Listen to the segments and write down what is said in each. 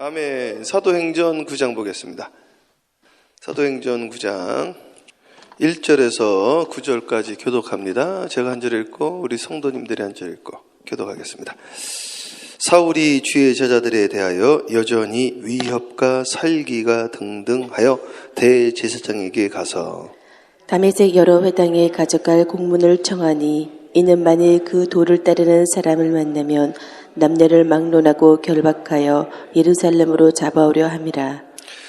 아멘. 사도행전 9장 보겠습니다. 사도행전 9장 1절에서 9절까지 교독합니다. 제가 한 절 읽고 우리 성도님들이 한 절 읽고 교독하겠습니다. 사울이 주의 제자들에 대하여 여전히 위협과 살기가 등등하여 대제사장에게 가서 다메섹 여러 회당에 가져갈 공문을 청하니 이는 만일 그 도를 따르는 사람을 만나면 남녀를 막론하고 결박하여 예루살렘으로 잡아오려 함이라.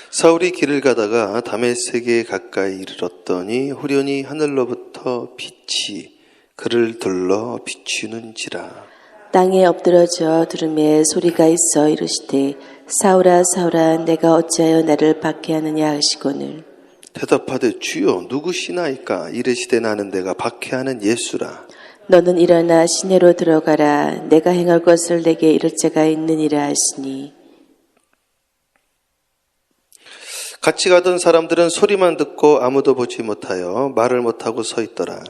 사울이 길을 가다가 다메섹에 가까이 이르렀더니 후련히 하늘로부터 빛이 그를 둘러 비추는지라. 땅에 엎드러져 들음에 소리가 있어 이르시되 사울아 사울아 내가 어찌하여 나를 박해하느냐 하시거늘 대답하되 주여 누구시나이까? 이르시되 나는 내가 박해하는 예수라. 너는 일어나 시내로 들어가라. 내가 행할 것을 내게 이를 자가 있느니라 하시니 같이 가던 사람들은 소리만 듣고 아무도 보지 못하여 말을 못하고 서 있더라.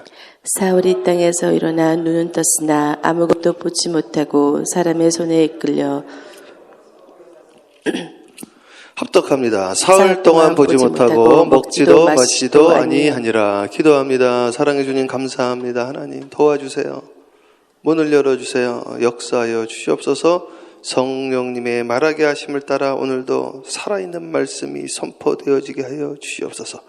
사울이 땅에서 일어나 눈은 떴으나 아무것도 보지 못하고 사람의 손에 이끌려 합독합니다. 사흘 동안 보지 못하고 먹지도 마시지도 아니하니라. 기도합니다. 사랑해 주님 감사합니다. 하나님 도와주세요. 문을 열어주세요. 역사하여 주시옵소서. 성령님의 말하게 하심을 따라 오늘도 살아있는 말씀이 선포되어지게 하여 주시옵소서.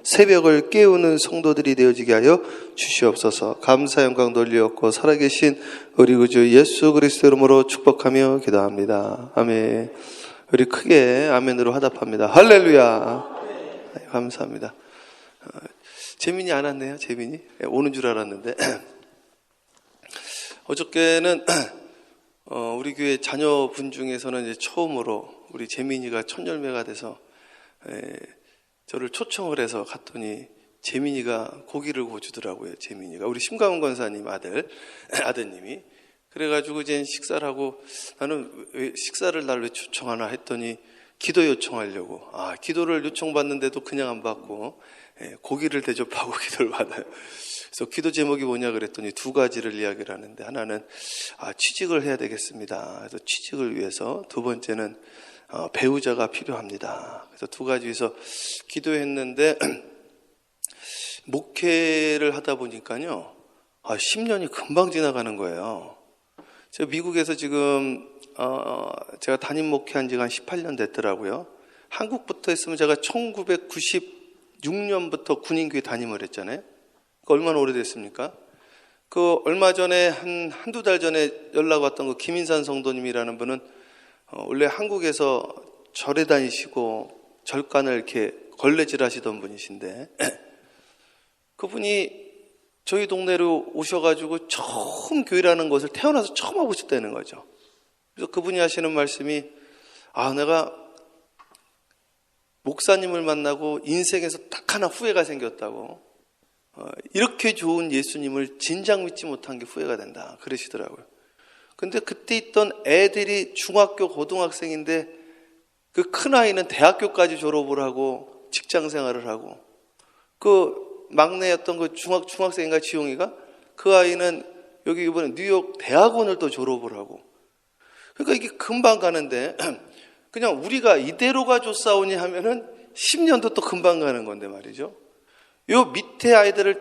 새벽을 깨우는 성도들이 되어지게 하여 주시옵소서. 감사 영광 돌리옵고 살아계신 우리 구주 예수 그리스도 이름으로 축복하며 기도합니다. 아멘. 우리 크게 아멘으로 화답합니다. 할렐루야. 감사합니다. 재민이 안 왔네요. 재민이 오는 줄 알았는데 어저께는 우리 교회 자녀분 중에서는 이제 처음으로 우리 재민이가 첫 열매가 돼서 저를 초청을 해서 갔더니 재민이가 고기를 구워주더라고요. 재민이가 우리 심가문 권사님 아드님이 그래가지고 이제 식사를 하고 나는 왜 식사를 날 왜 초청하나 했더니 기도 요청하려고 기도를 요청받는데도 그냥 안 받고 고기를 대접하고 기도를 받아요. 그래서 기도 제목이 뭐냐 그랬더니 두 가지를 이야기를 하는데 하나는 취직을 해야 되겠습니다. 그래서 취직을 위해서 두 번째는 배우자가 필요합니다. 그래서 두 가지에서 기도했는데 목회를 하다 보니까요 10년이 금방 지나가는 거예요. 제가 미국에서 지금 제가 담임 목회한 지가 한 18년 됐더라고요. 한국부터 했으면 제가 1996년부터 군인교회 담임을 했잖아요. 얼마나 오래됐습니까? 얼마 전에 한두 달 전에 연락 왔던 김인산 성도님이라는 분은 원래 한국에서 절에 다니시고 절간을 이렇게 걸레질 하시던 분이신데 그분이 저희 동네로 오셔가지고 처음 교회라는 것을 태어나서 처음 와보셨다는 거죠. 그래서 그분이 하시는 말씀이 내가 목사님을 만나고 인생에서 딱 하나 후회가 생겼다고 이렇게 좋은 예수님을 진작 믿지 못한 게 후회가 된다 그러시더라고요. 근데 그때 있던 애들이 중학교 고등학생인데 그 큰아이는 대학교까지 졸업을 하고 직장 생활을 하고 막내였던 중학생인가 지용이가 그 아이는 여기 이번에 뉴욕 대학원을 또 졸업을 하고 그러니까 이게 금방 가는데 그냥 우리가 이대로 가줬사오니 하면은 10년도 또 금방 가는 건데 말이죠. 요 밑에 아이들을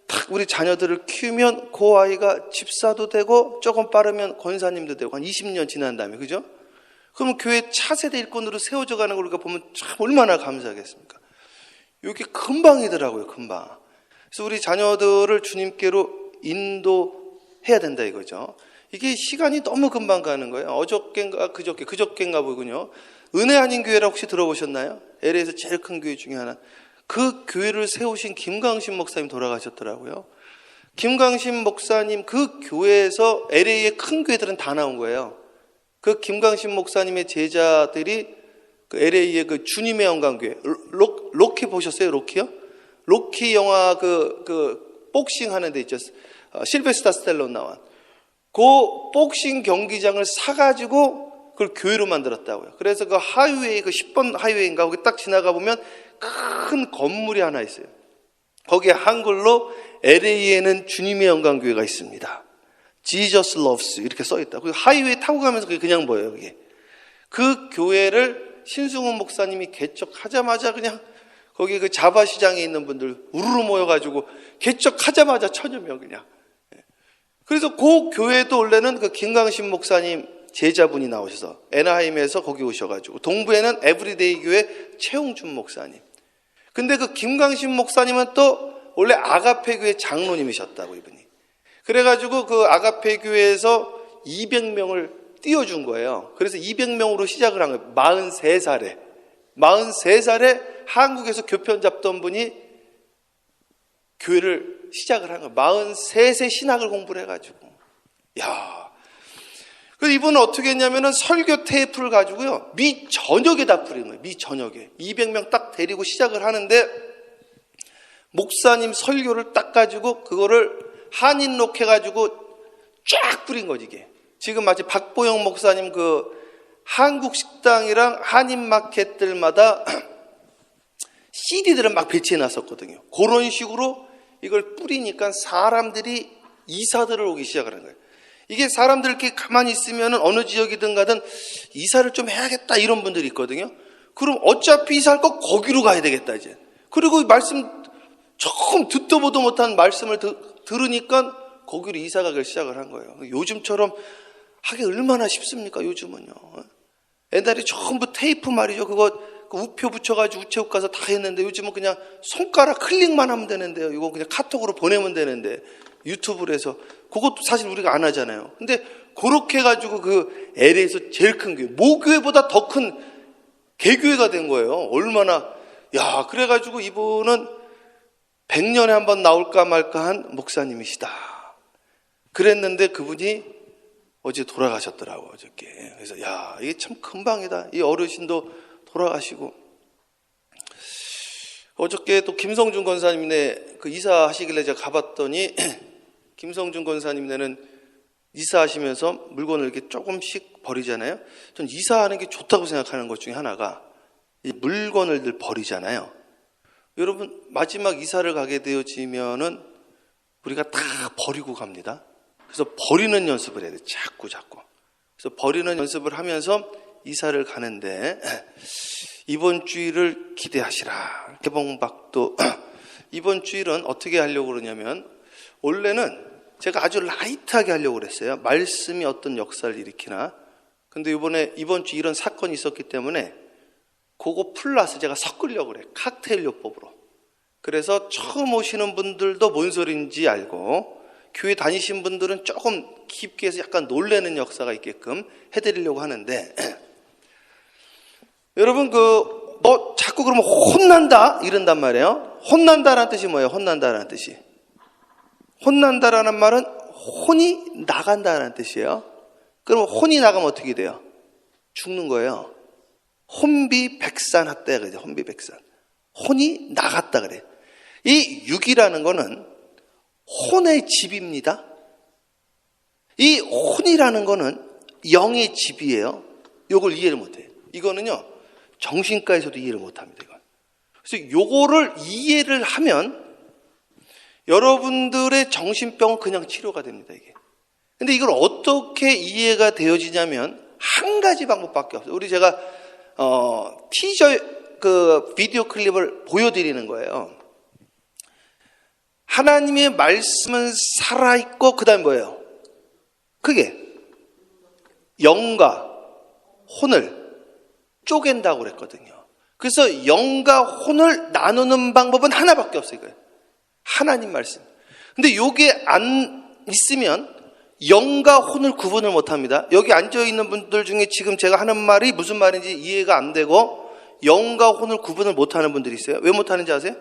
딱 우리 자녀들을 키우면 그 아이가 집사도 되고 조금 빠르면 권사님도 되고 한 20년 지난 다음에 그죠? 그러면 교회 차세대 일꾼으로 세워져 가는 걸 우리가 보면 참 얼마나 감사하겠습니까? 이게 금방이더라고요. 금방. 그래서 우리 자녀들을 주님께로 인도해야 된다 이거죠. 이게 시간이 너무 금방 가는 거예요. 어저께인가 그저께인가 보군요. 은혜 아닌 교회라 혹시 들어보셨나요? LA에서 제일 큰 교회 중에 하나. 그 교회를 세우신 김광신 목사님 돌아가셨더라고요. 김광신 목사님 그 교회에서 LA의 큰 교회들은 다 나온 거예요. 그 김광신 목사님의 제자들이 그 LA의 그 주님의 영광교회 로키 보셨어요? 로키요? 로키 영화 그 복싱 하는 데 있죠. 실베스타 스텔론 나온 그 복싱 경기장을 사가지고 그걸 교회로 만들었다고요. 그래서 그 하이웨이 그 10번 하이웨이인가 거기 딱 지나가 보면 큰 건물이 하나 있어요. 거기에 한글로 LA에는 주님의 영광교회가 있습니다. Jesus loves 이렇게 써있다. 그 하이웨이 타고 가면서 그게 그냥 보여요. 그게. 그 교회를 신승훈 목사님이 개척하자마자 그냥 거기 그 자바 시장에 있는 분들 우르르 모여가지고 개척하자마자 1000여 명 그냥. 그래서 그 교회도 원래는 그 김강신 목사님 제자분이 나오셔서 애나하임에서 거기 오셔가지고, 동부에는 에브리데이 교회 최홍준 목사님. 근데 그 김강신 목사님은 또 원래 아가페 교회 장로님이셨다고, 이분이. 그래가지고 그 아가페 교회에서 200명을 띄워준 거예요. 그래서 200명으로 시작을 한 거예요. 43살에 한국에서 교편 잡던 분이 교회를 시작을 한 거예요. 43세 신학을 공부를 해가지고. 야, 그래서 이분은 어떻게 했냐면은 설교 테이프를 가지고요, 미 전역에 다 뿌린 거예요. 미 전역에 200명 딱 데리고 시작을 하는데, 목사님 설교를 딱 가지고 그거를 한인록 해가지고 쫙 뿌린 거지 이게. 지금 마치 박보영 목사님 그 한국 식당이랑 한인 마켓들마다 CD들을 막 배치해 놨었거든요. 그런 식으로 이걸 뿌리니까 사람들이 이사들을 오기 시작하는 거예요. 이게 사람들 이렇게 가만히 있으면 어느 지역이든 가든 이사를 좀 해야겠다 이런 분들이 있거든요. 그럼 어차피 이사할 거 거기로 가야 되겠다 이제. 그리고 말씀 처음 듣도 보도 못한 말씀을 들으니까 거기로 이사 가기를 시작을 한 거예요. 요즘처럼 하기 얼마나 쉽습니까? 요즘은요. 옛날에 전부 테이프 말이죠. 그거 우표 붙여가지고 우체국 가서 다 했는데, 요즘은 그냥 손가락 클릭만 하면 되는데요. 이거 그냥 카톡으로 보내면 되는데, 유튜브로 해서. 그것도 사실 우리가 안 하잖아요. 근데 그렇게 해가지고 그 LA에서 제일 큰 교회, 모교회보다 더 큰 개교회가 된 거예요. 얼마나. 야, 그래가지고 이분은 100년에 한 번 나올까 말까 한 목사님이시다. 그랬는데 그분이 어제 돌아가셨더라고, 어저께. 그래서 야, 이게 참 금방이다. 이 어르신도 돌아가시고. 어저께 또 김성준 권사님네 그 이사하시길래 제가 가봤더니 김성준 권사님네는 이사하시면서 물건을 이렇게 조금씩 버리잖아요. 전 이사하는 게 좋다고 생각하는 것 중에 하나가 이 물건을 늘 버리잖아요. 여러분, 마지막 이사를 가게 되어지면은 우리가 다 버리고 갑니다. 그래서 버리는 연습을 해야 돼요. 자꾸. 그래서 버리는 연습을 하면서 이사를 가는데, 이번 주일을 기대하시라. 개봉박도 이번 주일은 어떻게 하려고 그러냐면, 원래는 제가 아주 라이트하게 하려고 그랬어요. 말씀이 어떤 역사를 일으키나. 근데 이번 주 이런 사건이 있었기 때문에 그거 플러스 제가 섞으려고 그래. 칵테일 요법으로. 그래서 처음 오시는 분들도 뭔 소리인지 알고, 교회 다니신 분들은 조금 깊게 해서 약간 놀라는 역사가 있게끔 해드리려고 하는데, 여러분 너 자꾸 그러면 혼난다 이런단 말이에요. 혼난다라는 뜻이 뭐예요? 혼난다라는 뜻이. 혼난다라는 말은 혼이 나간다라는 뜻이에요. 그러면 혼이 나가면 어떻게 돼요? 죽는 거예요. 혼비백산하다 그래요. 혼비백산. 혼이 나갔다 그래. 이 육이라는 거는 혼의 집입니다. 이 혼이라는 거는 영의 집이에요. 이걸 이해를 못해요. 이거는요, 정신과에서도 이해를 못합니다. 이건. 그래서 요거를 이해를 하면 여러분들의 정신병은 그냥 치료가 됩니다. 이게. 근데 이걸 어떻게 이해가 되어지냐면 한 가지 방법밖에 없어요. 우리 제가 티저 그 비디오 클립을 보여드리는 거예요. 하나님의 말씀은 살아있고, 그 다음에 뭐예요? 그게 영과 혼을 쪼갠다고 그랬거든요. 그래서 영과 혼을 나누는 방법은 하나밖에 없어요. 이거예요. 하나님 말씀. 근데 요게 안 있으면 영과 혼을 구분을 못합니다. 여기 앉아있는 분들 중에 지금 제가 하는 말이 무슨 말인지 이해가 안 되고 영과 혼을 구분을 못하는 분들이 있어요. 왜 못하는지 아세요?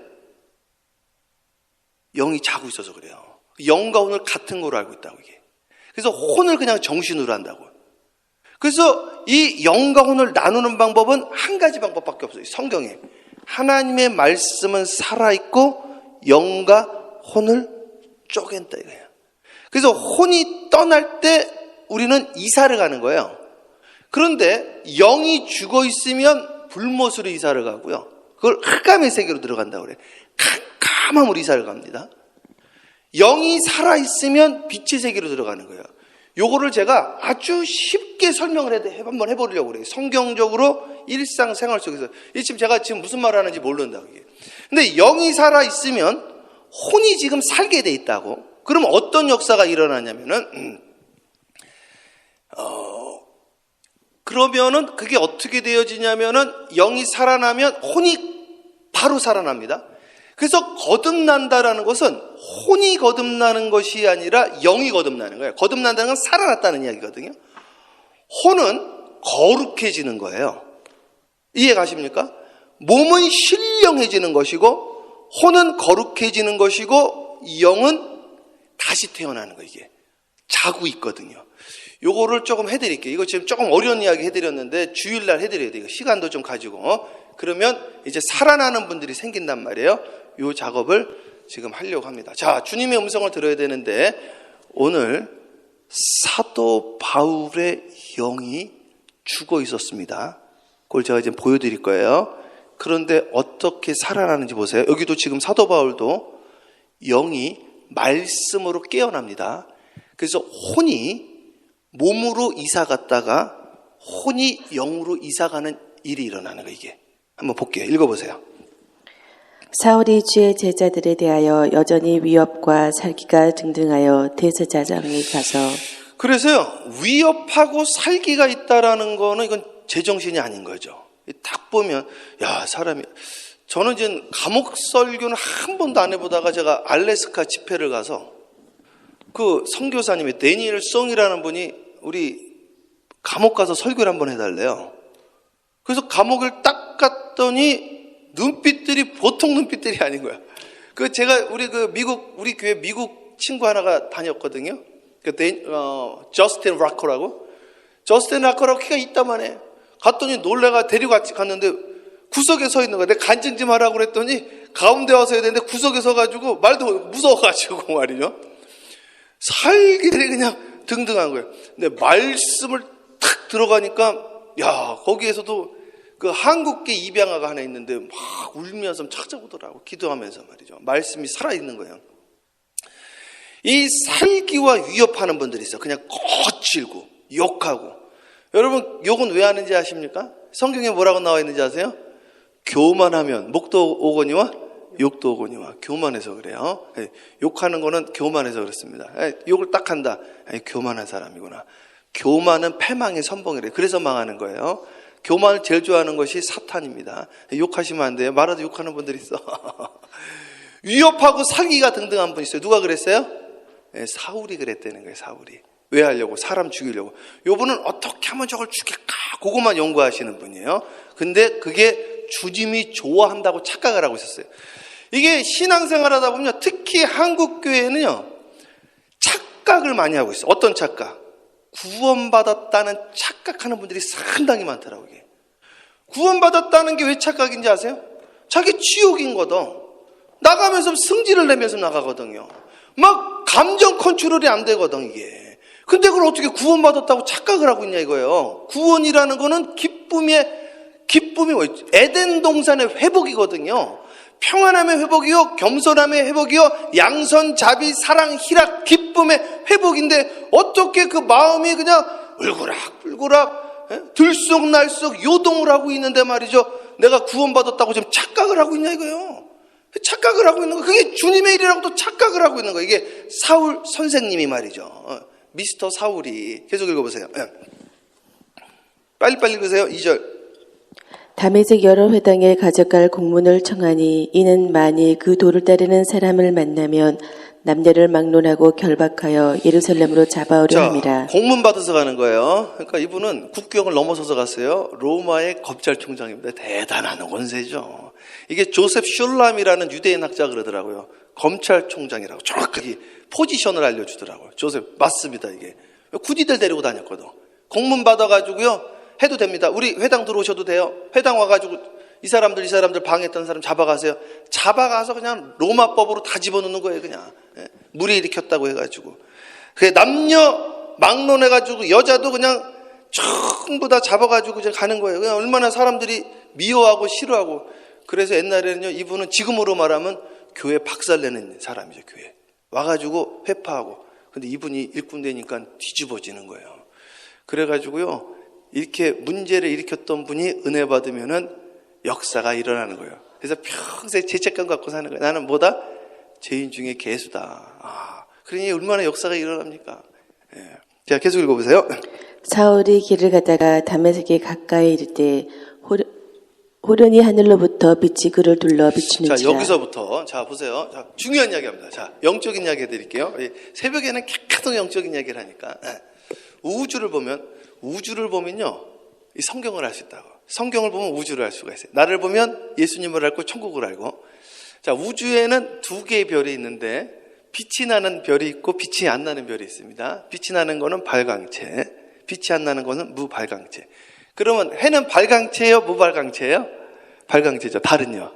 영이 자고 있어서 그래요. 영과 혼을 같은 거로 알고 있다고, 이게. 그래서 혼을 그냥 정신으로 한다고. 그래서 이 영과 혼을 나누는 방법은 한 가지 방법밖에 없어요. 성경에 하나님의 말씀은 살아있고 영과 혼을 쪼갠다 이거예요. 그래서 혼이 떠날 때 우리는 이사를 가는 거예요. 그런데 영이 죽어 있으면 불못으로 이사를 가고요, 그걸 흑암의 세계로 들어간다고 그래요. 캄캄함으로 이사를 갑니다. 영이 살아있으면 빛의 세계로 들어가는 거예요. 요거를 제가 아주 쉽게 설명을 한번 해보려고 그래요. 성경적으로 일상생활 속에서. 이 지금 제가 지금 무슨 말을 하는지 모른다. 이게. 근데 영이 살아있으면 혼이 지금 살게 돼 있다고. 그럼 어떤 역사가 일어나냐면은, 그러면은 그게 어떻게 되어지냐면은 영이 살아나면 혼이 바로 살아납니다. 그래서 거듭난다라는 것은 혼이 거듭나는 것이 아니라 영이 거듭나는 거예요. 거듭난다는 건 살아났다는 이야기거든요. 혼은 거룩해지는 거예요. 이해 가십니까? 몸은 신령해지는 것이고 혼은 거룩해지는 것이고 영은 다시 태어나는 거예요. 이게 자고 있거든요. 요거를 조금 해드릴게요. 이거 지금 조금 어려운 이야기 해드렸는데 주일날 해드려야 돼요. 시간도 좀 가지고. 그러면 이제 살아나는 분들이 생긴단 말이에요. 요 작업을 지금 하려고 합니다. 자, 주님의 음성을 들어야 되는데 오늘 사도 바울의 영이 죽어 있었습니다. 그걸 제가 이제 보여드릴 거예요. 그런데 어떻게 살아나는지 보세요. 여기도 지금 사도 바울도 영이 말씀으로 깨어납니다. 그래서 혼이 몸으로 이사 갔다가 혼이 영으로 이사 가는 일이 일어나는 거예요. 이게 한번 볼게요. 읽어보세요. 사울이 주의 제자들에 대하여 여전히 위협과 살기가 등등하여 대제사장에 가서 그래서요, 위협하고 살기가 있다라는 거는 이건 제정신이 아닌 거죠. 딱 보면 야, 사람이 저는 이제 감옥 설교는 한 번도 안 해보다가 제가 알래스카 집회를 가서 그 선교사님이 데니엘 송이라는 분이 우리 감옥 가서 설교를 한번 해달래요. 그래서 감옥을 딱 갔더니 눈빛들이 보통 눈빛들이 아닌 거야. 그 제가 우리 교회 미국 친구 하나가 다녔거든요. 저스틴 라커라고. 저스틴 라커라고 키가 이따만해. 갔더니 놀래가 데리고 같이 갔는데 구석에 서 있는 거야. 내가 간증 좀 하라고 그랬더니 가운데 와서 해야 되는데 구석에 서가지고 말도 무서워가지고 말이죠. 살기들이 그냥 등등한 거예요. 근데 말씀을 탁 들어가니까 야, 거기에서도 그 한국계 입양아가 하나 있는데 막 울면서 찾아오더라고. 기도하면서 말이죠. 말씀이 살아있는 거예요. 이 살기와 위협하는 분들이 있어요. 그냥 거칠고 욕하고. 여러분 욕은 왜 하는지 아십니까? 성경에 뭐라고 나와 있는지 아세요? 교만하면 목도 오거니와 욕도 오거니와. 교만해서 그래요. 욕하는 거는 교만해서 그렇습니다. 욕을 딱 한다. 교만한 사람이구나. 교만은 패망의 선봉이래요. 그래서 망하는 거예요. 교만을 제일 좋아하는 것이 사탄입니다. 욕하시면 안 돼요. 말아도 욕하는 분들이 있어. 위협하고 살기가 등등한 분 있어요. 누가 그랬어요? 사울이 그랬다는 거예요. 사울이. 왜 하려고? 사람 죽이려고. 요분은 어떻게 하면 저걸 죽일까? 그것만 연구하시는 분이에요. 근데 그게 주님이 좋아한다고 착각을 하고 있었어요. 이게 신앙생활 하다 보면 특히 한국 교회는요, 착각을 많이 하고 있어요. 어떤 착각? 구원받았다는 착각하는 분들이 상당히 많더라고요. 이게. 구원받았다는 게 왜 착각인지 아세요? 자기 지옥인 거든. 나가면서 승질을 내면서 나가거든요. 막 감정 컨트롤이 안 되거든, 이게. 근데 그걸 어떻게 구원받았다고 착각을 하고 있냐 이거예요. 구원이라는 거는 기쁨이 에덴 동산의 회복이거든요. 평안함의 회복이요, 겸손함의 회복이요, 양선, 자비, 사랑, 희락, 기쁨의 회복인데 어떻게 그 마음이 그냥 울고락 들쑥날쑥 요동을 하고 있는데 말이죠. 내가 구원받았다고 지금 착각을 하고 있냐 이거예요. 착각을 하고 있는 거. 그게 주님의 일이라고 또 착각을 하고 있는 거. 이게 사울 선생님이 말이죠. 미스터 사울이. 계속 읽어보세요. 빨리빨리 읽으세요. 2절. 다메섹 여러 회당에 가져갈 공문을 청하니 이는 만일 그 도를 따르는 사람을 만나면 남녀를 막론하고 결박하여 예루살렘으로 잡아오려 함이라. 공문 받아서 가는 거예요. 그러니까 이분은 국경을 넘어서서 갔어요. 로마의 검찰총장입니다. 대단한 권세죠. 이게 조셉 슐람이라는 유대인 학자가 그러더라고요. 검찰총장이라고 정확하게 포지션을 알려주더라고요. 조셉 맞습니다. 이게 군인들 데리고 다녔거든. 공문 받아가지고요. 해도 됩니다. 우리 회당 들어오셔도 돼요. 회당 와가지고 이 사람들 방해했던 사람 잡아가세요. 잡아가서 그냥 로마법으로 다 집어넣는 거예요. 그냥 무리 일으켰다고 해가지고. 그게 남녀 막론해가지고 여자도 그냥 전부 다 잡아가지고 이제 가는 거예요. 그냥 얼마나 사람들이 미워하고 싫어하고. 그래서 옛날에는요, 이분은 지금으로 말하면 교회 박살내는 사람이죠. 교회 와가지고 회파하고. 근데 이분이 일꾼 되니까 뒤집어지는 거예요. 그래가지고요, 이렇게 문제를 일으켰던 분이 은혜 받으면은 역사가 일어나는 거예요. 그래서 평생 죄책감 갖고 사는 거예요. 나는 뭐다? 죄인 중에 개수다. 그러니 얼마나 역사가 일어납니까? 예. 자, 계속 읽어보세요. 사울이 길을 가다가 다메섹에 가까이 이를 때 호련히 하늘로부터 빛이 그를 둘러 비추는지라. 자, 여기서부터 자 보세요. 자, 중요한 이야기합니다. 자, 영적인 이야기 해드릴게요. 새벽에는 계속 영적인 이야기를 하니까 우주를 보면요, 이 성경을 알 수 있다고. 성경을 보면 우주를 알 수가 있어요. 나를 보면 예수님을 알고 천국을 알고. 자, 우주에는 두 개의 별이 있는데 빛이 나는 별이 있고 빛이 안 나는 별이 있습니다. 빛이 나는 거는 발광체, 빛이 안 나는 거는 무발광체. 그러면 해는 발광체예요, 무발광체예요? 발광체죠. 달은요?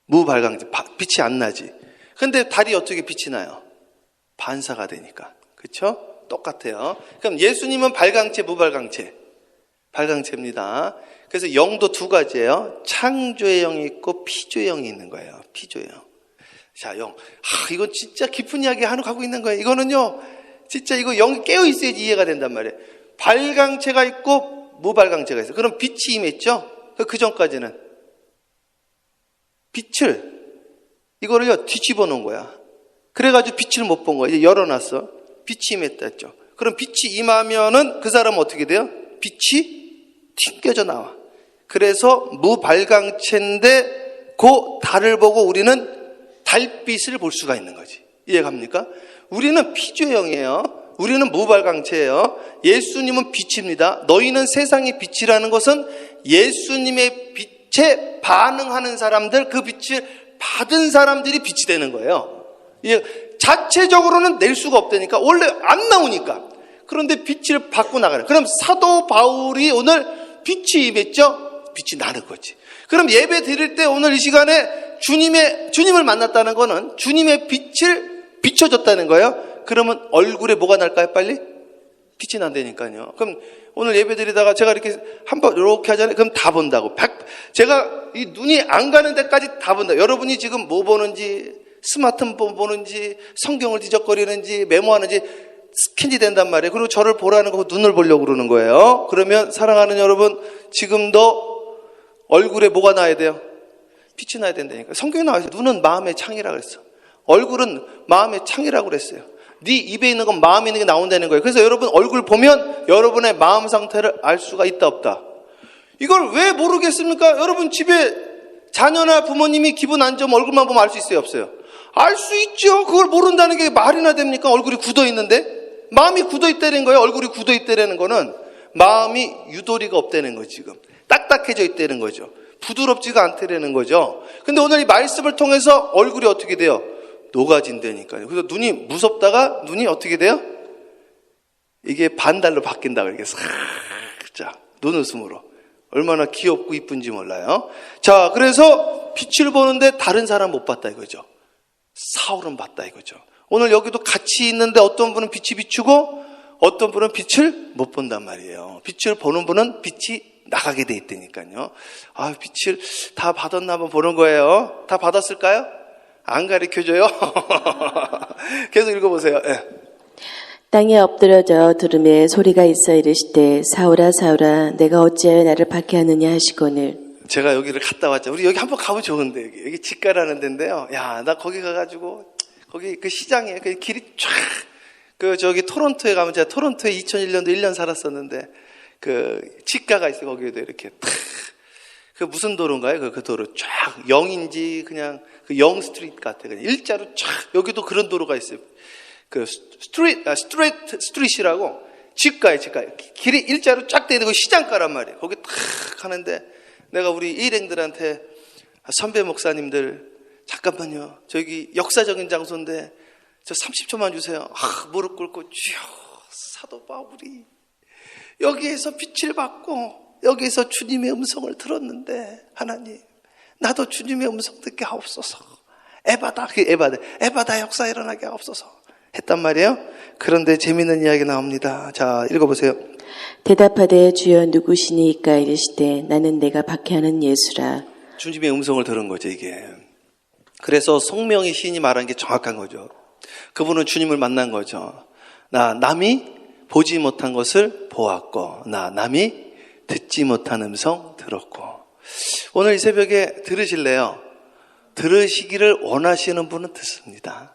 무발광체. 빛이 안 나지. 근데 달이 어떻게 빛이 나요? 반사가 되니까. 그렇죠? 똑같아요. 그럼 예수님은 발광체, 무발광체? 발광체입니다. 그래서 영도 두 가지예요. 창조의 영이 있고 피조의 영이 있는 거예요. 피조의 영. 자, 영. 이건 진짜 깊은 이야기 하나 가고 있는 거예요. 이거는요, 진짜 이거 영이 깨어 있어야지 이해가 된단 말이에요. 발광체가 있고 무발광체가 있어요. 그럼 빛이 임했죠? 그 전까지는 빛을 이거를요 뒤집어 놓은 거야. 그래가지고 빛을 못 본 거야. 이제 열어놨어. 빛이 임했다 했죠. 그럼 빛이 임하면은 그 사람은 어떻게 돼요? 빛이 튕겨져 나와. 그래서 무발광체인데 그 달을 보고 우리는 달빛을 볼 수가 있는 거지. 이해갑니까? 우리는 피조형이에요. 우리는 무발광체예요. 예수님은 빛입니다. 너희는 세상의 빛이라는 것은 예수님의 빛에 반응하는 사람들, 그 빛을 받은 사람들이 빛이 되는 거예요. 자체적으로는 낼 수가 없다니까. 원래 안 나오니까. 그런데 빛을 받고 나가는. 그럼 사도 바울이 오늘 빛이 임했죠? 빛이 나는 거지. 그럼 예배 드릴 때 오늘 이 시간에 주님을 만났다는 거는 주님의 빛을 비춰줬다는 거예요. 그러면 얼굴에 뭐가 날까요, 빨리? 빛이 난다니까요. 그럼 오늘 예배 드리다가 제가 이렇게 한번 이렇게 하잖아요. 그럼 다 본다고. 제가 이 눈이 안 가는 데까지 다 본다. 여러분이 지금 뭐 보는지, 스마트폰 보는지, 성경을 뒤적거리는지, 메모하는지 스캔이 된단 말이에요. 그리고 저를 보라는 거 눈을 보려고 그러는 거예요. 그러면 사랑하는 여러분, 지금도 얼굴에 뭐가 나야 돼요? 빛이 나야 된다니까. 성경에 나와 있어요. 눈은 마음의 창이라고 그랬어. 얼굴은 마음의 창이라고 그랬어요. 네 입에 있는 건 마음에 있는 게 나온다는 거예요. 그래서 여러분 얼굴 보면 여러분의 마음 상태를 알 수가 있다 없다. 이걸 왜 모르겠습니까? 여러분 집에 자녀나 부모님이 기분 안 좋으면 얼굴만 보면 알 수 있어요, 없어요? 알 수 있죠. 그걸 모른다는 게 말이나 됩니까? 얼굴이 굳어 있는데. 마음이 굳어 있다는 거예요. 얼굴이 굳어 있다는 거는 마음이 유도리가 없다는 거죠. 지금 딱딱해져 있다는 거죠. 부드럽지가 않다는 거죠. 근데 오늘 이 말씀을 통해서 얼굴이 어떻게 돼요? 녹아진다니까요. 그래서 눈이 무섭다가 눈이 어떻게 돼요? 이게 반달로 바뀐다. 이렇게 살짝 눈웃음으로. 얼마나 귀엽고 이쁜지 몰라요. 자, 그래서 빛을 보는데 다른 사람 못 봤다 이거죠. 사울은 봤다 이거죠. 오늘 여기도 같이 있는데 어떤 분은 빛이 비추고 어떤 분은 빛을 못 본단 말이에요. 빛을 보는 분은 빛이 나가게 돼 있다니까요. 빛을 다 받았나 한번 보는 거예요. 다 받았을까요? 안 가르쳐줘요. 계속 읽어보세요. 네. 땅에 엎드려져 들음에 소리가 있어 이르시되 사울아 사울아 내가 어찌하여 나를 박해하느냐 하시거늘. 제가 여기를 갔다 왔죠. 우리 여기 한번 가면 좋은데 여기 직가라는 데인데요. 야, 나 거기 가가지고 거기 그 시장에 그 길이 쫙 저기 토론토에 가면 제가 토론토에 2001년도 1년 살았었는데 그 직가가 있어요. 거기에도 이렇게 그 무슨 도로인가요? 그 도로 쫙 영인지 그냥 그 영 스트리트 같아. 그냥 일자로 쫙 여기도 그런 도로가 있어요. 그 스트릿이라고 직가에 길이 일자로 쫙 돼 있는 시장가란 말이에요. 거기 탁 하는데 내가 우리 일행들한테 선배 목사님들 잠깐만요. 저기 역사적인 장소인데 저 30초만 주세요. 무릎 꿇고 주여 사도 바울이 여기에서 빛을 받고 여기에서 주님의 음성을 들었는데 하나님 나도 주님의 음성 듣게 하옵소서. 에바다 역사 일어나게 하옵소서 했단 말이에요. 그런데 재미있는 이야기 나옵니다. 자, 읽어보세요. 대답하되 주여 누구시니까 이르시되 나는 내가 박해하는 예수라. 주님의 음성을 들은 거죠 이게. 그래서 송명희 시인이 말한 게 정확한 거죠. 그분은 주님을 만난 거죠. 남이 보지 못한 것을 보았고, 남이 듣지 못한 음성 들었고. 오늘 이 새벽에 들으실래요? 들으시기를 원하시는 분은 듣습니다.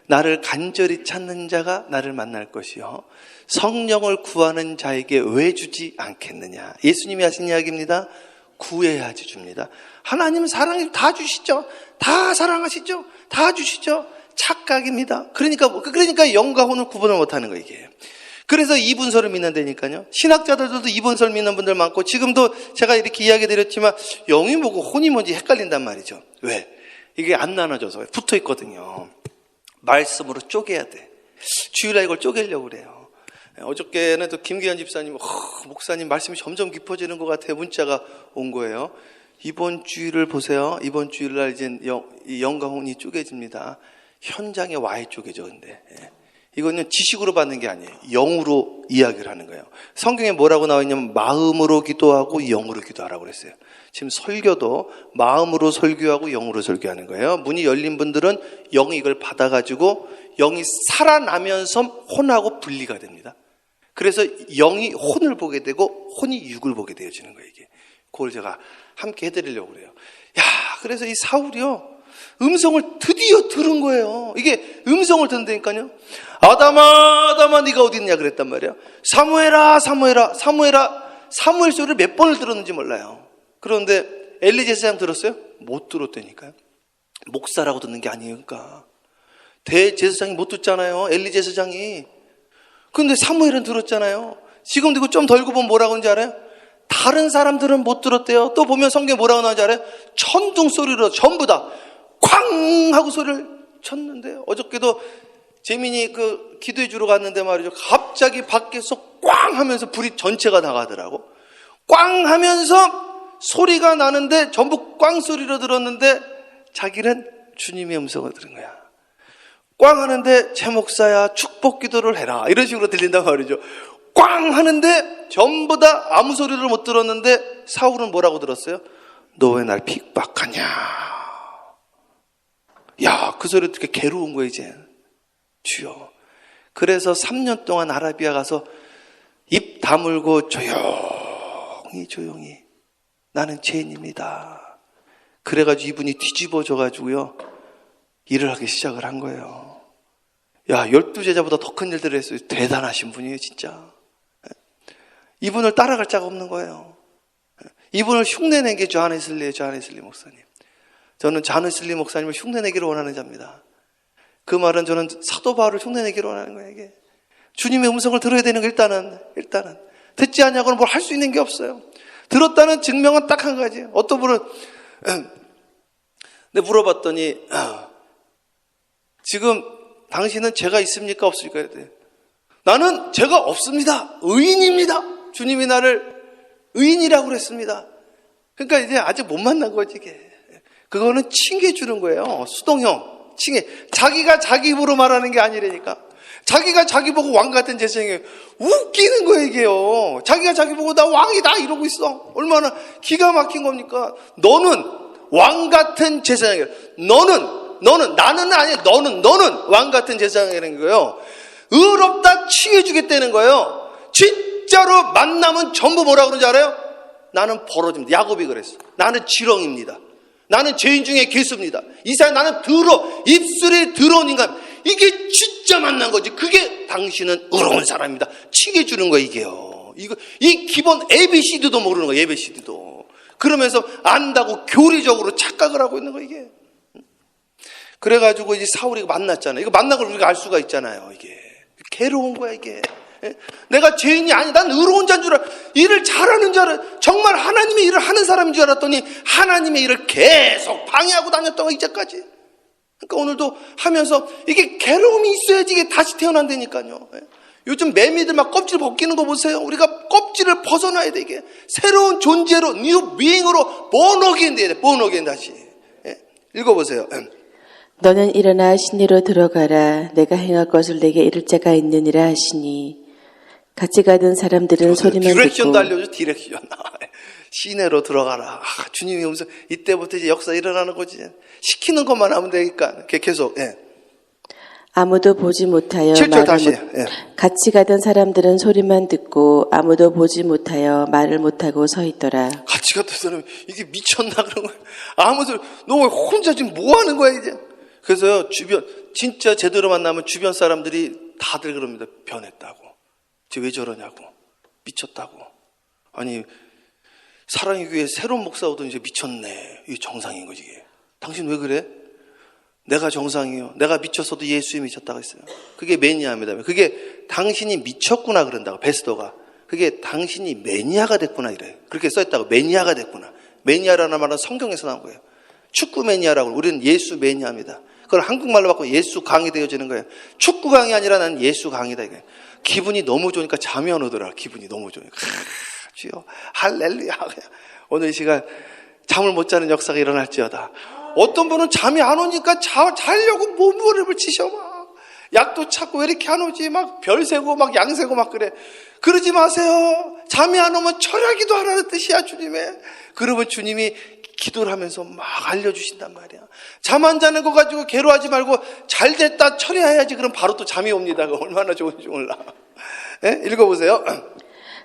나를 간절히 찾는 자가 나를 만날 것이요, 성령을 구하는 자에게 왜 주지 않겠느냐. 예수님이 하신 이야기입니다. 구해야지 줍니다. 하나님은 사랑이 다 주시죠. 다 사랑하시죠. 다 주시죠. 착각입니다. 그러니까 영과 혼을 구분을 못하는 거예요, 이게. 그래서 이분설을 믿는다니까요. 신학자들도 이분설 믿는 분들 많고, 지금도 제가 이렇게 이야기 드렸지만 영이 뭐고 혼이 뭔지 헷갈린단 말이죠. 왜? 이게 안 나눠져서 붙어 있거든요. 말씀으로 쪼개야 돼. 주일날 이걸 쪼개려고 그래요. 어저께는 또 김기현 집사님, 목사님 말씀이 점점 깊어지는 것 같아요. 문자가 온 거예요. 이번 주일을 보세요. 이번 주일날 이제 영과 혼이 쪼개집니다. 현장에 와야 쪼개져. 근데 이거는 지식으로 받는 게 아니에요. 영으로 이야기를 하는 거예요. 성경에 뭐라고 나와 있냐면 마음으로 기도하고 영으로 기도하라고 그랬어요. 지금 설교도 마음으로 설교하고 영으로 설교하는 거예요. 문이 열린 분들은 영이 이걸 받아가지고 영이 살아나면서 혼하고 분리가 됩니다. 그래서 영이 혼을 보게 되고 혼이 육을 보게 되어지는 거예요, 이게. 그걸 제가 함께 해드리려고 그래요. 그래서 이 사울이요, 음성을 드디어 들은 거예요. 이게 음성을 듣는다니까요. 아담아 네가 어디 있냐 그랬단 말이에요. 사무엘아. 사무엘 소리를 몇 번을 들었는지 몰라요. 그런데 엘리 제사장 들었어요? 못 들었다니까요. 목사라고 듣는 게 아니에요. 그러니까 대제사장이 못 듣잖아요, 엘리 제사장이. 그런데 사무엘은 들었잖아요. 지금도 이거 좀 덜고 보면 뭐라고 하는지 알아요? 다른 사람들은 못 들었대요. 또 보면 성경에 뭐라고 나오는지 알아요? 천둥 소리로 전부 다 쾅 하고 소리를 쳤는데요. 어저께도 재민이 기도해 주러 갔는데 말이죠, 갑자기 밖에서 꽝 하면서 불이 전체가 나가더라고. 꽝 하면서 소리가 나는데 전부 꽝 소리로 들었는데 자기는 주님의 음성을 들은 거야. 꽝 하는데 제 목사야 축복 기도를 해라 이런 식으로 들린단 말이죠. 꽝 하는데 전부 다 아무 소리를 못 들었는데 사울은 뭐라고 들었어요? 너 왜 날 핍박하냐. 그 소리 듣게 괴로운 거예요, 이제. 주여. 그래서 3년 동안 아라비아 가서 입 다물고 조용히 나는 죄인입니다. 그래가지고 이분이 뒤집어져가지고요, 일을 하기 시작을 한 거예요. 12제자보다 더 큰 일들을 했어요. 대단하신 분이에요, 진짜. 이분을 따라갈 자가 없는 거예요. 이분을 흉내낸 게 존 웨슬리 목사님. 저는 존 웨슬리 목사님을 흉내내기를 원하는 자입니다. 그 말은 저는 사도 바울을 흉내내기를 원하는 거예요, 이게. 주님의 음성을 들어야 되는 거 일단은. 듣지 않냐고는 뭘 할 수 있는 게 없어요. 들었다는 증명은 딱 한 가지. 어떤 분은, 내가 물어봤더니, 지금 당신은 죄가 있습니까? 없습니까? 그랬더니, 나는 죄가 없습니다. 의인입니다. 주님이 나를 의인이라고 그랬습니다. 그러니까 이제 아직 못 만난 거지, 이게. 그거는 칭해주는 거예요. 수동형. 칭해. 자기가 자기 입으로 말하는 게 아니라니까. 자기가 자기 보고 왕 같은 제사장이에요. 웃기는 거예요, 이게요. 자기가 자기 보고 나 왕이다 이러고 있어. 얼마나 기가 막힌 겁니까? 너는 왕 같은 제사장이에요. 너는 나는 아니야. 너는 왕 같은 제사장이라는 거예요. 의롭다 칭해주겠다는 거예요. 진짜로 만나면 전부 뭐라고 그러는지 알아요? 나는 벌어집니다. 야곱이 그랬어. 나는 지렁입니다. 나는 죄인 중에 개수입니다. 이사야 나는 입술이 더러운 인간. 이게 진짜 만난 거지. 그게 당신은 의로운 사람입니다. 칭해주는 거예요, 이게요. 이 기본 ABCD도 모르는 거예요, ABCD도. 그러면서 안다고 교리적으로 착각을 하고 있는 거예요, 이게. 그래가지고 이제 사울이 만났잖아요. 이거 만난 걸 우리가 알 수가 있잖아요, 이게. 괴로운 거야, 이게. 내가 죄인이 아니, 난 의로운 자인 줄 알아. 일을 잘하는 줄 알아. 정말 하나님의 일을 하는 사람인 줄 알았더니 하나님의 일을 계속 방해하고 다녔던 거, 이제까지. 그러니까 오늘도 하면서 이게 괴로움이 있어야지 이게 다시 태어난다니까요. 요즘 매미들 막 껍질 벗기는 거 보세요. 우리가 껍질을 벗어나야 돼, 이게. 새로운 존재로, 뉴 비잉으로 본어게인 돼야 돼, 본어게인 다시. 읽어보세요. 너는 일어나 시내로 들어가라. 내가 행할 것을 내게 이를 자가 있느니라 하시니. 같이 가던 사람들은 소리만 디렉션도 듣고 알려줘, 디렉션. 시내로 들어가라. 주님이 오면서 이때부터 이제 역사 일어나는 거지. 시키는 것만 하면 되니까 계속. 아무도 보지 못하여 7절 다시. 같이 가던 사람들은 소리만 듣고 아무도 보지 못하여 말을 못하고 서 있더라. 같이 갔던 사람이 이게 미쳤나 그런 거야. 아무도 너 왜 혼자 지금 뭐 하는 거야 이제. 그래서요 주변 진짜 제대로 만나면 주변 사람들이 다들 그럽니다. 변했다고. 쟤 왜 저러냐고. 미쳤다고. 아니 사랑의 교회 새로운 목사 오더니 이제 미쳤네. 이게 정상인 거지 이게. 당신 왜 그래? 내가 정상이요. 내가 미쳤어도 예수에 미쳤다고 했어요. 그게 매니아입니다. 그게 당신이 미쳤구나 그런다고 베스도가. 그게 당신이 매니아가 됐구나 이래요. 그렇게 써있다고. 매니아가 됐구나. 매니아라는 말은 성경에서 나온 거예요. 축구 매니아라고. 우리는 예수 매니아입니다. 그걸 한국말로 바꿔 예수 강이 되어지는 거예요. 축구 강이 아니라 난 예수 강이다 이게. 기분이 너무 좋으니까 잠이 안 오더라. 기분이 너무 좋으니까. 주여 할렐루야. 오늘 이 시간 잠을 못 자는 역사가 일어날지어다. 어떤 분은 잠이 안 오니까 자려고 몸부림을 치셔 막. 약도 찾고 왜 이렇게 안 오지? 막 별 세고 막 양 세고 막 그래. 그러지 마세요. 잠이 안 오면 철야기도 하라는 뜻이야 주님의. 그러면 주님이 기도를 하면서 막 알려주신단 말이야. 잠 안 자는 거 가지고 괴로워하지 말고 잘 됐다 철야해야지. 그럼 바로 또 잠이 옵니다. 얼마나 좋은지 몰라. 네? 읽어보세요.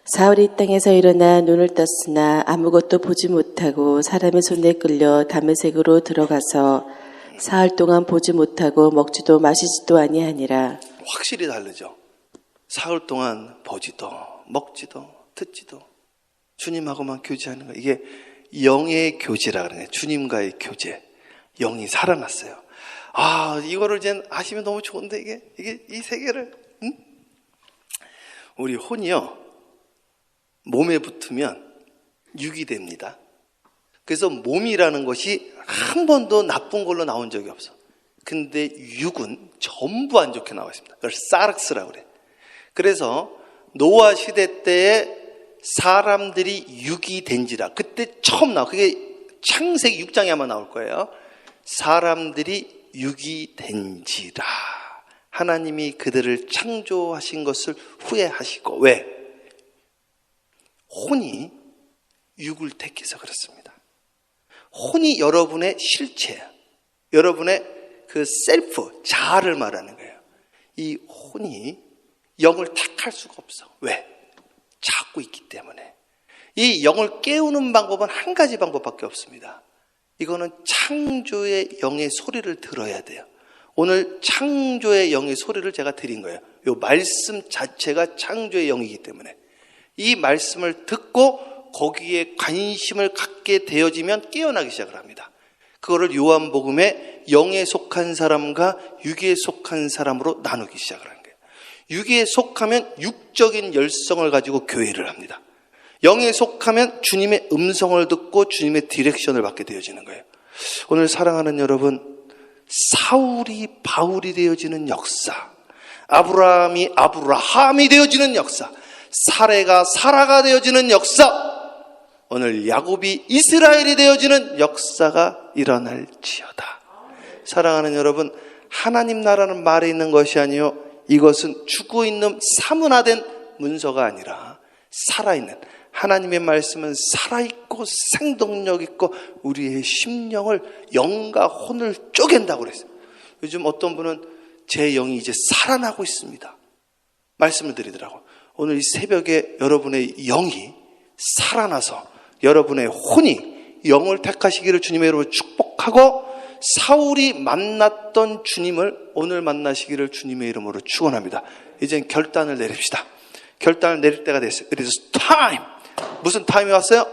사울이 땅에서 일어나 눈을 떴으나 아무것도 보지 못하고 사람의 손에 끌려 다메섹으로 들어가서 사흘 동안 보지 못하고 먹지도 마시지도 아니하니라. 확실히 다르죠. 사흘 동안 보지도 먹지도 듣지도 주님하고만 교제하는 거. 이게 영의 교제라 그러네. 주님과의 교제. 영이 살아났어요. 아, 이거를 이제 아시면 너무 좋은데 이게 이 세계를 우리 혼이요. 몸에 붙으면 육이 됩니다. 그래서 몸이라는 것이 한 번도 나쁜 걸로 나온 적이 없어. 근데 육은 전부 안 좋게 나와 있습니다. 그걸 사르스라고 그래. 그래서 노아 시대 때에 사람들이 육이 된지라. 그때 처음 나와. 그게 창세기 6장에 아마 나올 거예요. 사람들이 육이 된지라. 하나님이 그들을 창조하신 것을 후회하시고. 왜? 혼이 육을 택해서 그렇습니다. 혼이 여러분의 실체야. 여러분의 그 셀프, 자아를 말하는 거예요. 이 혼이 영을 택할 수가 없어. 왜? 찾고 있기 때문에. 이 영을 깨우는 방법은 한 가지 방법밖에 없습니다. 이거는 창조의 영의 소리를 들어야 돼요. 오늘 창조의 영의 소리를 제가 드린 거예요. 이 말씀 자체가 창조의 영이기 때문에. 이 말씀을 듣고 거기에 관심을 갖게 되어지면 깨어나기 시작을 합니다. 그거를 요한복음에 영에 속한 사람과 육에 속한 사람으로 나누기 시작을 하는 거예요. 육에 속하면 육적인 열성을 가지고 교회를 합니다. 영에 속하면 주님의 음성을 듣고 주님의 디렉션을 받게 되어지는 거예요. 오늘 사랑하는 여러분, 사울이 바울이 되어지는 역사, 아브라함이 아브라함이 되어지는 역사, 사레가 사라가 되어지는 역사, 오늘 야곱이 이스라엘이 되어지는 역사가 일어날지어다. 사랑하는 여러분, 하나님 나라는 말에 있는 것이 아니요, 이것은 죽어있는 사문화된 문서가 아니라 살아있는 하나님의 말씀은 살아있고 생동력 있고 우리의 심령을 영과 혼을 쪼갠다고 그랬어요. 요즘 어떤 분은 제 영이 이제 살아나고 있습니다. 말씀을 드리더라고요. 오늘 이 새벽에 여러분의 영이 살아나서 여러분의 혼이 영을 택하시기를 주님의 이름으로 축복하고 사울이 만났던 주님을 오늘 만나시기를 주님의 이름으로 축원합니다. 이젠 결단을 내립시다. 결단을 내릴 때가 됐어요. It is time. 무슨 타임이 왔어요?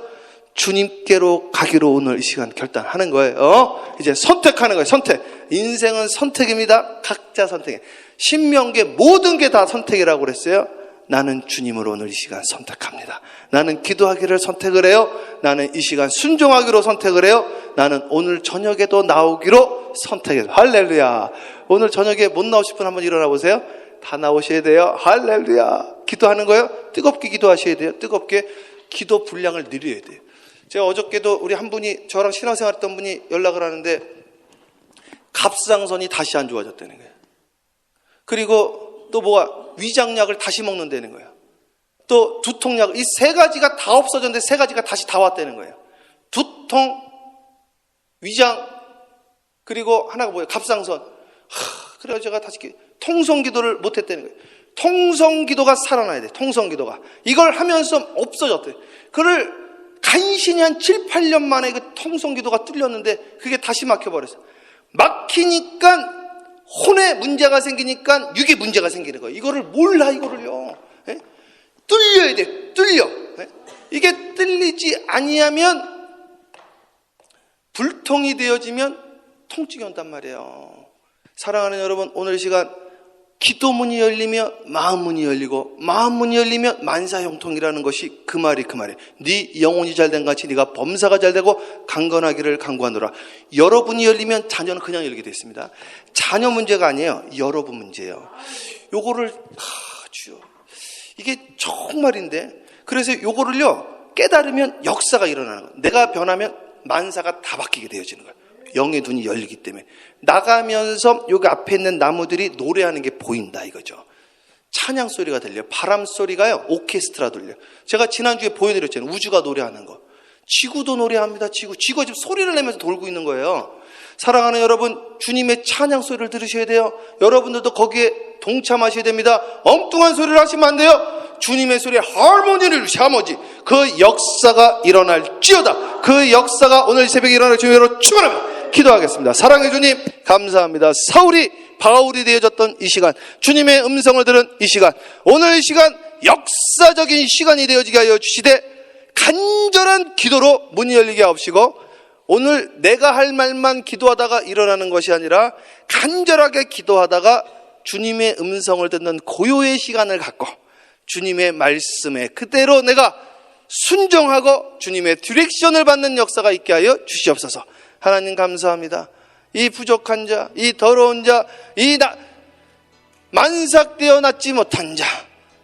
주님께로 가기로 오늘 이 시간 결단하는 거예요. 이제 선택하는 거예요. 선택. 인생은 선택입니다. 각자 선택해. 신명기의 모든 게 다 선택이라고 그랬어요. 나는 주님으로 오늘 이 시간 선택합니다. 나는 기도하기를 선택을 해요. 나는 이 시간 순종하기로 선택을 해요. 나는 오늘 저녁에도 나오기로 선택해요. 할렐루야. 오늘 저녁에 못 나오실 분 한번 일어나 보세요. 다 나오셔야 돼요. 할렐루야. 기도하는 거예요. 뜨겁게 기도하셔야 돼요. 뜨겁게 기도 분량을 늘려야 돼요. 제가 어저께도 우리 한 분이 저랑 신앙생활 했던 분이 연락을 하는데 갑상선이 다시 안 좋아졌다는 거예요. 그리고 또 뭐가 위장약을 다시 먹는다는 거예요. 또 두통약, 이 세 가지가 다 없어졌는데 세 가지가 다시 다 왔다는 거예요. 두통, 위장, 그리고 하나가 뭐예요? 갑상선. 그래서 제가 다시 통성기도를 못했다는 거예요. 통성기도가 살아나야 돼. 통성기도가. 이걸 하면서 없어졌대. 그를 간신히 한 7, 8년 만에 그 통성기도가 뚫렸는데 그게 다시 막혀버렸어. 막히니까 혼에 문제가 생기니까 육에 문제가 생기는 거예요. 이거를 몰라, 이거를요. 예? 뚫려야 돼. 뚫려. 예? 이게 뚫리지 아니하면 불통이 되어지면 통증이 온단 말이에요. 사랑하는 여러분, 오늘 이 시간 기도문이 열리며 마음문이 열리고 마음문이 열리면 만사형통이라는 것이 그 말이에요. 네 영혼이 잘된 같이 네가 범사가 잘되고 강건하기를 간구하노라. 여러분이 열리면 자녀는 그냥 열리게 되어 있습니다. 자녀 문제가 아니에요. 여러분 문제예요. 요거를 주여, 이게 정말인데, 그래서 요거를요 깨달으면 역사가 일어나는 거예요. 내가 변하면 만사가 다 바뀌게 되어지는 거예요. 영의 눈이 열리기 때문에 나가면서 여기 앞에 있는 나무들이 노래하는 게 보인다 이거죠. 찬양 소리가 들려요. 바람 소리가요 오케스트라 들려요. 제가 지난주에 보여드렸잖아요. 우주가 노래하는 거. 지구도 노래합니다. 지구가 지금 소리를 내면서 돌고 있는 거예요. 사랑하는 여러분, 주님의 찬양 소리를 들으셔야 돼요. 여러분들도 거기에 동참하셔야 됩니다. 엉뚱한 소리를 하시면 안 돼요. 주님의 소리에 하모니를 샤머지, 그 역사가 일어날지어다. 그 역사가 오늘 새벽에 일어날 주님으로 축원합니다. 기도하겠습니다. 사랑해 주님, 감사합니다. 사울이 바울이 되어졌던 이 시간, 주님의 음성을 들은 이 시간, 오늘 이 시간 역사적인 시간이 되어지게 하여 주시되 간절한 기도로 문이 열리게 하옵시고, 오늘 내가 할 말만 기도하다가 일어나는 것이 아니라 간절하게 기도하다가 주님의 음성을 듣는 고요의 시간을 갖고 주님의 말씀에 그대로 내가 순종하고 주님의 디렉션을 받는 역사가 있게 하여 주시옵소서. 하나님 감사합니다. 이 부족한 자, 이 더러운 자, 만삭되어 낫지 못한 자,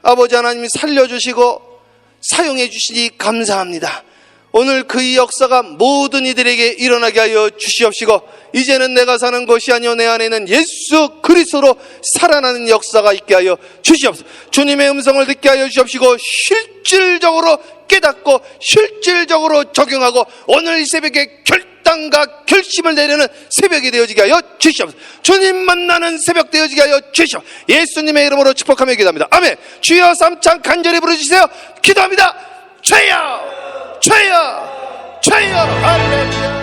아버지 하나님이 살려주시고 사용해 주시니 감사합니다. 오늘 그 역사가 모든 이들에게 일어나게 하여 주시옵시고, 이제는 내가 사는 것이 아니요 내 안에 있는 예수 그리스도로 살아나는 역사가 있게 하여 주시옵소서. 주님의 음성을 듣게 하여 주시옵시고 실질적으로 깨닫고 실질적으로 적용하고 오늘 이 새벽에 결단과 결심을 내리는 새벽이 되어지게 하여 주시옵소서. 주님 만나는 새벽 되어지게 하여 주시옵소서. 예수님의 이름으로 축복하며 기도합니다. 아멘. 주여 삼창 간절히 부르주세요. 기도합니다. 주여, 주여, 주여, 할렐루야.